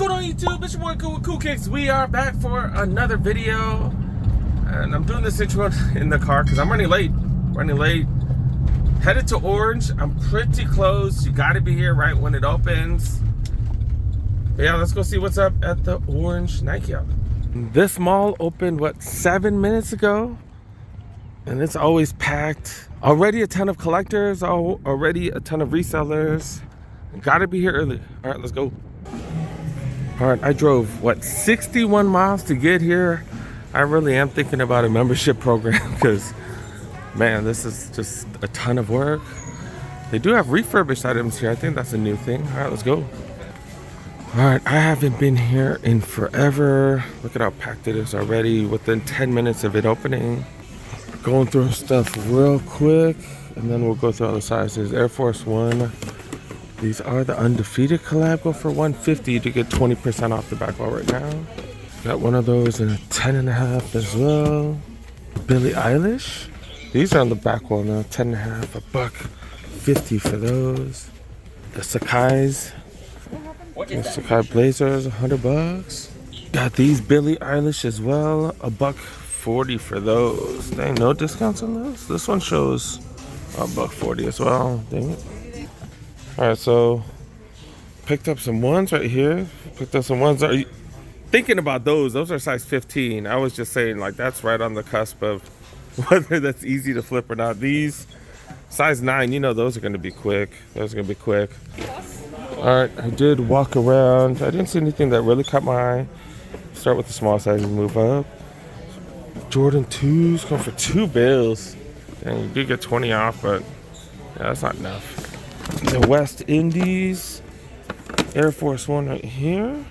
going on YouTube? It's your boy Cool with Cool Kicks. We are back for another video. And I'm doing this intro in the car because I'm running late. Headed to Orange. I'm pretty close. You gotta be here right when it opens. But yeah, let's go see what's up at the Orange Nike outlet. This mall opened, what, 7 minutes ago? And it's always packed. Already a ton of collectors, already a ton of resellers. Gotta be here early. All right, let's go. All right, I drove, what, 61 miles to get here. I really am thinking about a membership program because, man, this is just a ton of work. They do have refurbished items here. I think that's a new thing. All right, let's go. All right, I haven't been here in forever. Look at how packed it is already within 10 minutes of it opening. Going through stuff real quick, and then we'll go through all the sizes. Air Force One. These are the Undefeated collab. Go for $150 to get 20% off the back wall right now. Got one of those in a 10.5 as well. Billie Eilish. These are on the back wall now. 10.5, $150 for those. The Sakai's. The Sakai Blazers, $100. Got these Billie Eilish as well. $140 for those. Dang, no discounts on those. This one shows $140 as well. Dang it. All right, so picked up some ones right here. Picked up some ones. Are you thinking about those? Those are size 15. I was just saying, like, that's right on the cusp of whether that's easy to flip or not. These size 9, you know, those are going to be quick. Those are going to be quick. All right, I did walk around. I didn't see anything that really caught my eye. Start with the small size and move up. Jordan 2s going for $2. And you did get 20 off, but yeah, that's not enough. The West Indies Air Force One right here.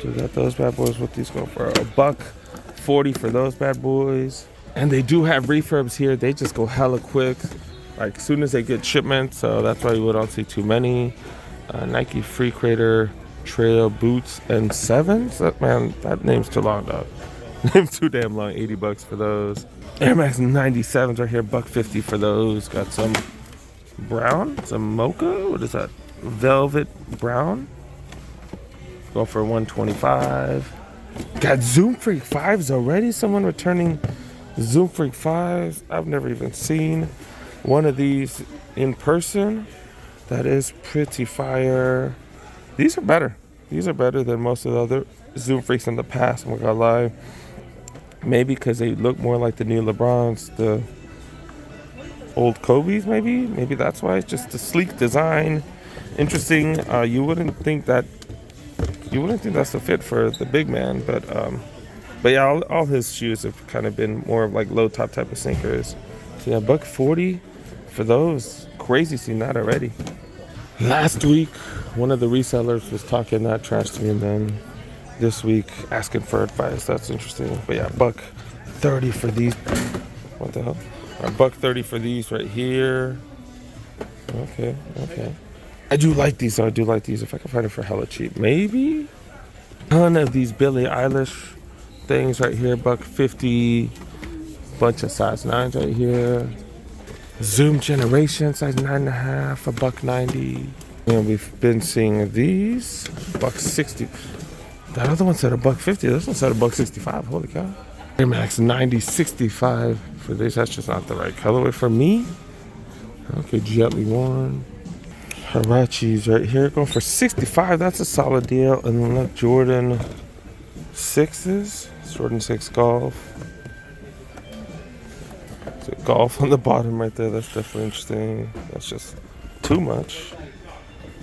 So we got those bad boys. What these go for? $140 for those bad boys. And they do have refurbs here. They just go hella quick, like as soon as they get shipments. So that's why you don't see too many. Nike Free Creator Trail boots and 7s. That name's too long, dog. Name's too damn long. $80 for those. Air Max 97s right here. $150 for those. Got some brown, some mocha. What is that? Velvet brown. Go for $125. Got Zoom Freak 5s already. Someone returning Zoom Freak 5s. I've never even seen one of these in person. That is pretty fire. These are better. These are better than most of the other Zoom Freaks in the past. I'm not gonna lie. Maybe because they look more like the new LeBrons, the old Kobe's. Maybe that's why. It's just a sleek design, interesting. You wouldn't think that's the fit for the big man, but yeah, all his shoes have kind of been more of like low top type of sneakers. So yeah, $140 for those. Crazy seeing that already. Last week, one of the resellers was talking that trash to me, and then this week asking for advice. That's interesting. But yeah, $130 for these. What the hell? $130 for these right here. Okay. I do like these. If I can find it for hella cheap, maybe. Ton of these Billie Eilish things right here. $150. Bunch of size 9s right here. Zoom Generation size 9.5, $190. And we've been seeing these $160. That other one said $150. This one said $165. Holy cow! Air Max 90, $65 for this. That's just not the right colorway for me. Okay, gently worn. Harachis right here going for $65. That's a solid deal. And then look, Jordan 6s. Jordan 6 Golf. So golf on the bottom right there. That's definitely interesting. That's just too much.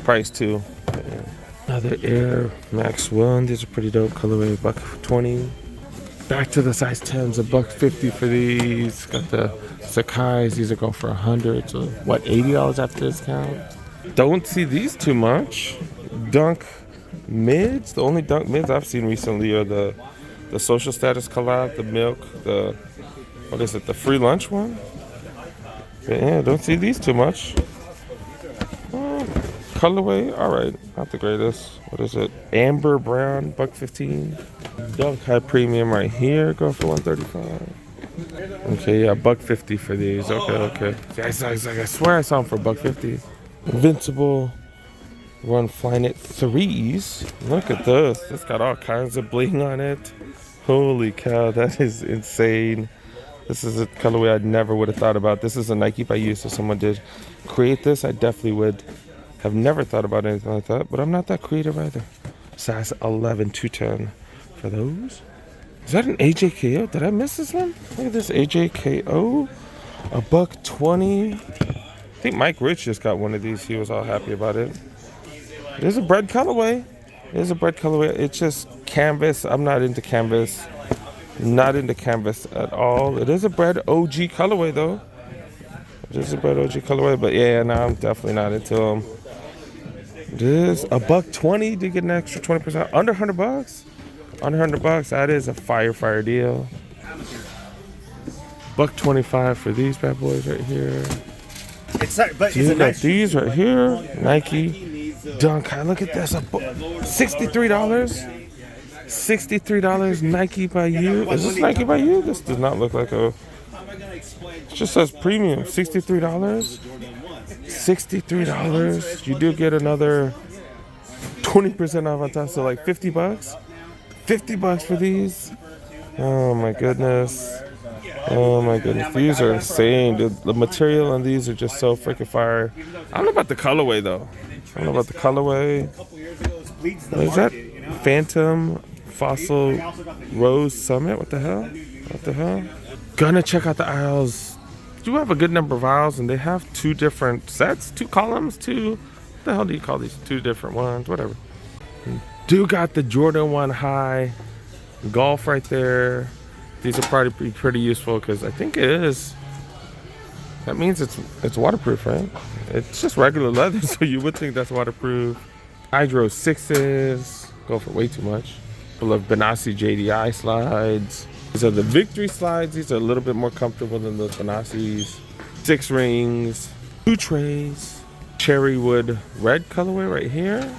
Price too. Yeah. Another Air Max 1. These are pretty dope. Colorway $120. Back to the size 10s. $150 for these. Got the Sakai's. These are going for $100. So what, $80 after discount? Don't see these too much. Dunk mids. The only Dunk mids I've seen recently are the Social Status collab, the Milk, the what is it, the free lunch one? But yeah, don't see these too much. Colorway, all right, not the greatest. What is it? Amber brown, $115. Dunk High Premium right here, go for $135. Okay, yeah, $150 for these. Okay. I swear I saw them for $150. Invincible Run Flyknit 3s. Look at this. It's got all kinds of bling on it. Holy cow, that is insane. This is a colorway I never would have thought about. This is a Nike by you, so someone did create this. I definitely would have never thought about anything like that, but I'm not that creative either. Size 11, 210 for those. Is that an AJKO? Did I miss this one? Look at this AJKO. $120. I think Mike Rich just got one of these. He was all happy about it. There's a bread colorway. There's a bread colorway. It's just canvas. I'm not into canvas. Not into canvas at all. It is a bread OG colorway though. It is a bread OG colorway, but yeah, no, I'm definitely not into them. It is $120 to get an extra 20%. Under $100. Under $100. That is a fire deal. $125 for these bad boys right here. You got these right here. Nike Dunk. Look at this. $63. $63 Nike by you. Is this Nike by you? This does not look like a. It just says premium. $63. $63. You do get another 20% off on top, so like $50. $50 for these. Oh my goodness. Oh my goodness. These are insane, dude. The material on these are just so freaking fire. I don't know about the colorway though. I don't know about the colorway. What is that? Phantom Fossil Rose Summit? What the hell? What the hell? Gonna check out the aisles. Do have a good number of aisles, and they have two different sets, two columns, two. What the hell do you call these? Two different ones, whatever. Do got the Jordan 1 High Golf right there. These will probably be pretty useful because I think it is. That means it's waterproof, right? It's just regular leather, so you would think that's waterproof. Hydro 6s. Go for way too much. Full of Benassi JDI slides. These are the Victory slides. These are a little bit more comfortable than those Benassis. 6 rings. 2 trays. Cherry wood red colorway right here.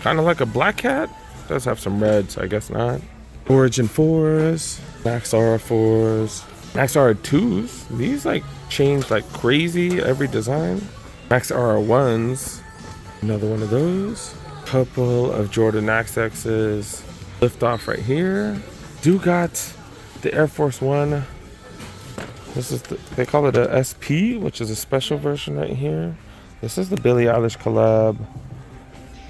Kind of like a black cat. Does have some red, so I guess not. Origin 4s. Max Aura 4s. Max Aura 2s. These like change like crazy every design. Max Aura 1s. Another one of those. Couple of Jordan XXs. Lift off right here. Do got the Air Force One. This is they call it a SP, which is a special version right here. This is the Billie Eilish collab.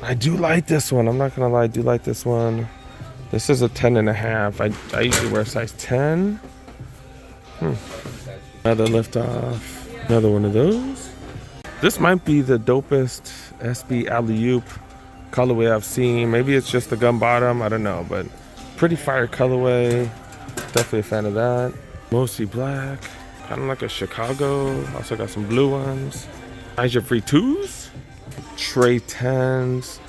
I do like this one. I'm not gonna lie, I do like this one. This is a 10.5. I usually wear size 10. Another lift off. Another one of those. This might be the dopest SB alley-oop colorway I've seen. Maybe it's just the gum bottom. I don't know, but pretty fire colorway. Definitely a fan of that. Mostly black. Kind of like a Chicago. Also got some blue ones. Niger Free 2s. Trey 10s.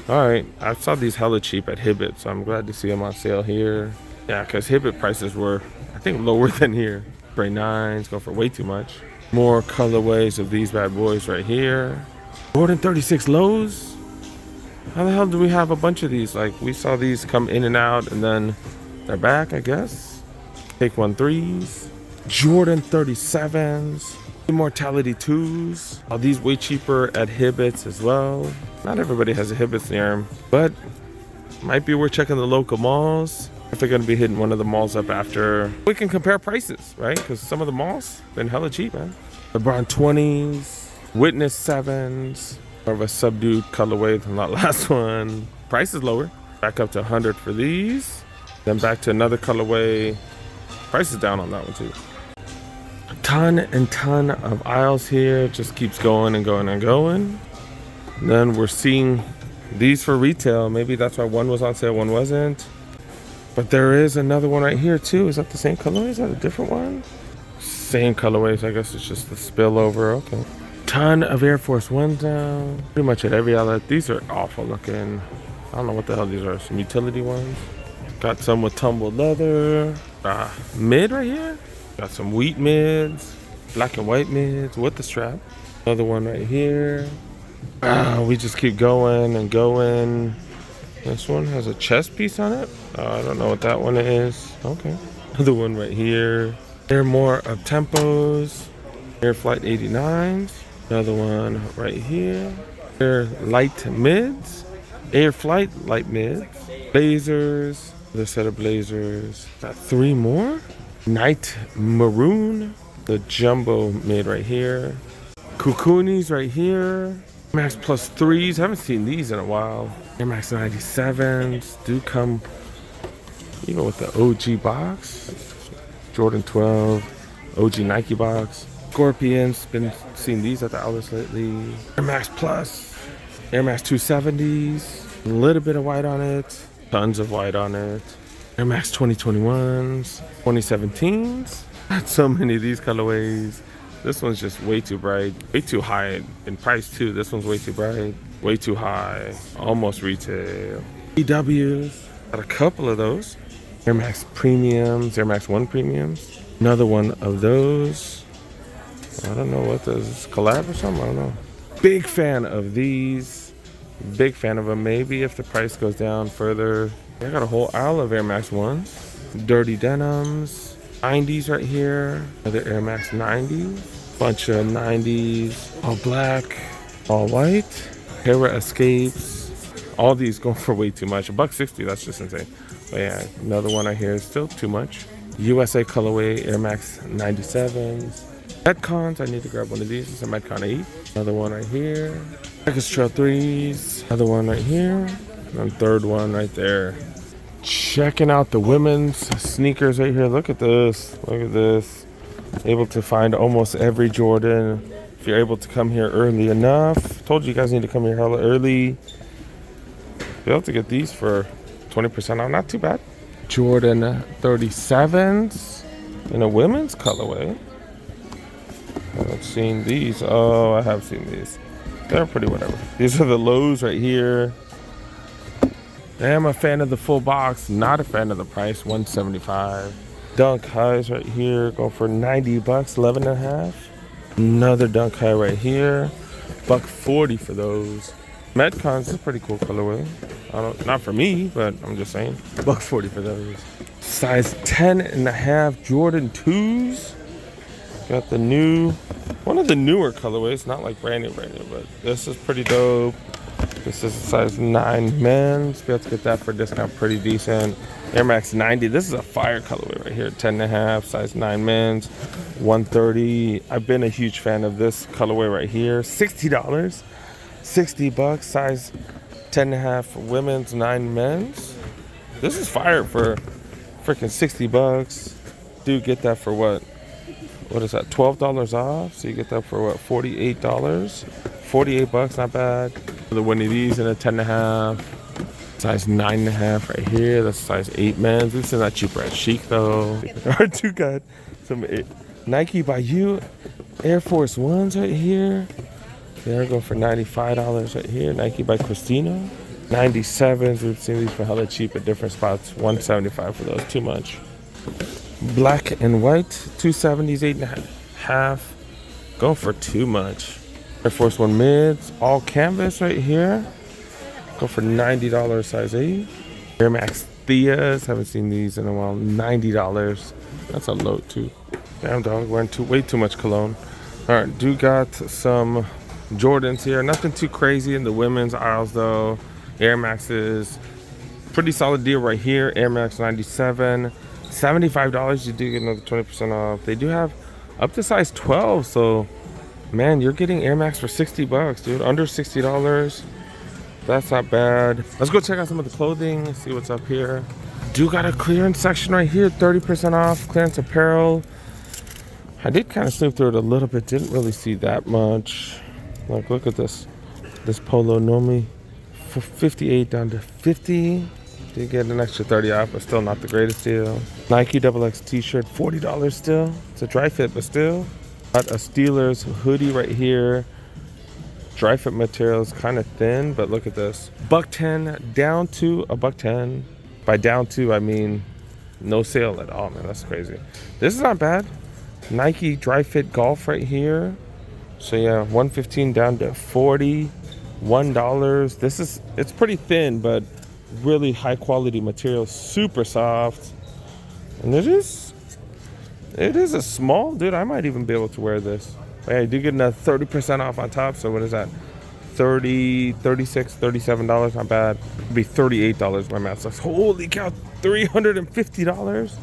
Alright, I saw these hella cheap at Hibbett, so I'm glad to see them on sale here. Yeah, because Hibbett prices were, I think, lower than here. Trey 9s go for way too much. More colorways of these bad boys right here. Jordan 36 lows. How the hell do we have a bunch of these? Like, we saw these come in and out, and then they're back, I guess. Take 1 3s. Jordan 37s. Immortality 2s. All these way cheaper at Hibbett's as well. Not everybody has a Hibbett's near them, but might be worth checking the local malls. If they're going to be hitting one of the malls up after. We can compare prices, right? Because some of the malls been hella cheap, man. LeBron 20s. Witness 7s. More of a subdued colorway than that last one. Price is lower. Back up to 100 for these. Then back to another colorway. Price is down on that one too. A ton and ton of aisles here. Just keeps going and going and going. And then we're seeing these for retail. Maybe that's why one was on sale, one wasn't. But there is another one right here too. Is that the same colorway? Is that a different one? Same colorways. I guess it's just the spillover. Okay. Ton of Air Force Ones now. Pretty much at every outlet. These are awful looking. I don't know what the hell these are. Some utility ones. Got some with tumbled leather. Mid right here. Got some wheat mids. Black and white mids with the strap. Another one right here. We just keep going and going. This one has a chest piece on it. I don't know what that one is. Okay. Another one right here. There more of Tempos. Air Flight 89s. Another one right here. Air light mids, Air Flight light mids, blazers, another set of blazers. Got 3 more. Night maroon, the jumbo mid right here. Kukunis right here. Max Plus 3s, haven't seen these in a while. Air Max 97s do come even with the OG box. Jordan 12, OG Nike box. Scorpions, been seeing these at the outlets lately. Air Max Plus, Air Max 270s, a little bit of white on it, tons of white on it. Air Max 2021s, 2017s. Got so many of these colorways. This one's just way too bright, way too high in price too. This one's way too bright, way too high, almost retail. EWs, got a couple of those. Air Max Premiums, Air Max 1 Premiums. Another one of those. I don't know what this is, collab or something, I don't know. Big fan of these, big fan of them. Maybe if the price goes down further. I got a whole aisle of Air Max 1s. Dirty denims. 90s right here, another Air Max 90, bunch of 90s, all black, all white, Hera Escapes. All these going for way too much. $160, that's just insane. But yeah, another one right here is still too much. USA colorway Air Max 97s. Metcons, I need to grab one of these. It's a Metcon 8. Another one right here. Marcus Trail 3s. Another one right here. And third one right there. Checking out the women's sneakers right here. Look at this. Look at this. Able to find almost every Jordan if you're able to come here early enough. Told you guys need to come here hella early. Be able to get these for 20% off. Not too bad. Jordan 37s in a women's colorway. I haven't seen these. Oh, I have seen these. They're pretty whatever. These are the lows right here. I am a fan of the full box, not a fan of the price, $175. Dunk highs right here, go for $90, 11.5. Another dunk high right here, $140 for those. Metcons is a pretty cool colorway. Not for me, but I'm just saying, $140 for those. Size 10.5 Jordan 2s. Got the new, one of the newer colorways, not like brand new, but this is pretty dope. This is a size 9 men's. Be able to get that for a discount, pretty decent. Air Max 90. This is a fire colorway right here. 10.5, size 9 men's, $130. I've been a huge fan of this colorway right here. $60, $60, size 10.5 women's, 9 men's. This is fire for freaking $60. Do get that for what? What is that? $12 off. So you get that for what? $48. $48, not bad. The one of these in a 10.5, size 9.5 right here. That's size 8 men's. This is not cheaper at Chic though. I do got some Nike by You Air Force Ones right here. They're going for $95 right here. Nike by Christina. 97s. We've seen these for hella cheap at different spots. $175 for those. Too much. Black and white 270s, 8.5. Going for too much. Air Force One mids, all canvas right here. Go for $90, size 8. Air Max Theas, haven't seen these in a while. $90. That's a load too. Damn dog, wearing way too much cologne. All right, do got some Jordans here. Nothing too crazy in the women's aisles though. Air Maxes, pretty solid deal right here. Air Max 97, $75. You do get another 20% off. They do have up to size 12, so man, you're getting Air Max for $60, dude. Under $60. That's not bad. Let's go check out some of the clothing, see what's up here. Do got a clearance section right here, 30% off, clearance apparel. I did kind of snoop through it a little bit, didn't really see that much. Like, look at this. This polo normally for $58 down to $50. Did get an extra 30 off, but still not the greatest deal. Nike XX t-shirt, $40 still. It's a dry fit, but still. Got a Steelers hoodie right here. Dry fit material is kind of thin, but look at this. $110 down to $110. By down to, I mean no sale at all, man. That's crazy. This is not bad. Nike dry fit golf right here. So yeah, $115 down to $41. It's pretty thin, but really high quality material, super soft. And it is a small, dude. I might even be able to wear this. But yeah, I do get another 30% off on top. So what is that? $30, $36, $37, not bad. It'd be $38, my math says. Holy cow, $350.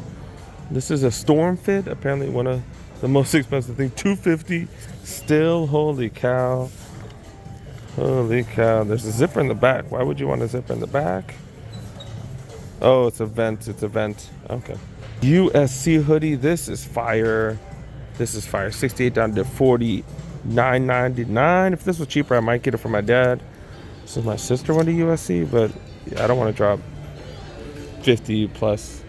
This is a Storm Fit, apparently one of the most expensive things. $250 still. Holy cow. Holy cow. There's a zipper in the back. Why would you want a zipper in the back? Oh, it's a vent. It's a vent. Okay. USC hoodie. This is fire. This is fire. 68 down to $49.99. If this was cheaper, I might get it for my dad. Since my sister went to USC, but yeah, I don't want to drop 50 plus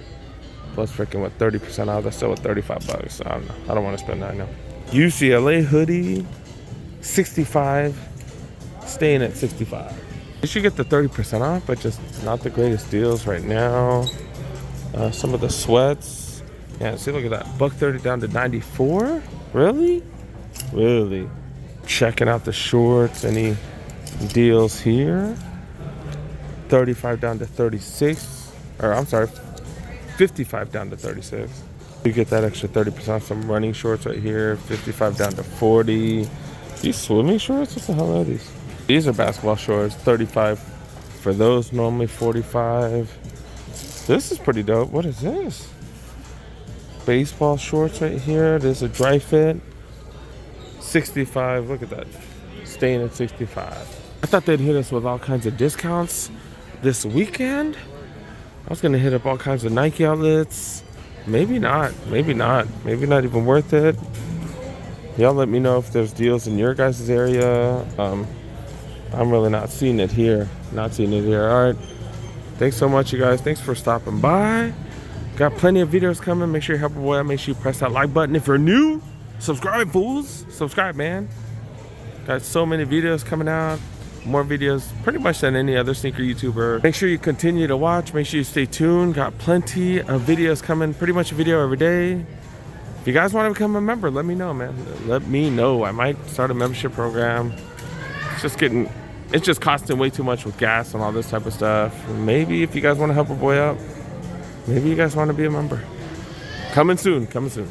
freaking what, 30% off. That's still at $35. So I don't know. I don't want to spend that now. UCLA hoodie, 65, staying at 65. You should get the 30% off, but just not the greatest deals right now. Some of the sweats. Yeah, see, look at that. $130 down to 94. Really? Really? Checking out the shorts. Any deals here? 35 down to 36. Or I'm sorry, 55 down to 36. You get that extra 30% off some running shorts right here. 55 down to 40. These swimming shorts? What the hell are these? These are basketball shorts. 35 for those, normally 45. This is pretty dope. What is this? Baseball shorts right here. There's a dry fit. 65. Look at that. Staying at 65. I thought they'd hit us with all kinds of discounts this weekend. I was gonna hit up all kinds of Nike outlets. Maybe not. Maybe not. Maybe not even worth it. Y'all let me know if there's deals in your guys' area. I'm really not seeing it here. Not seeing it here. All right. Thanks so much, you guys. Thanks for stopping by. Got plenty of videos coming. Make sure you help a boy out. Make sure you press that like button. If you're new, subscribe, fools. Subscribe, man. Got so many videos coming out. More videos pretty much than any other sneaker YouTuber. Make sure you continue to watch. Make sure you stay tuned. Got plenty of videos coming. Pretty much a video every day. If you guys want to become a member, let me know, man. Let me know. I might start a membership program. It's just costing way too much with gas and all this type of stuff. Maybe if you guys want to help a boy out, maybe you guys want to be a member. Coming soon. Coming soon.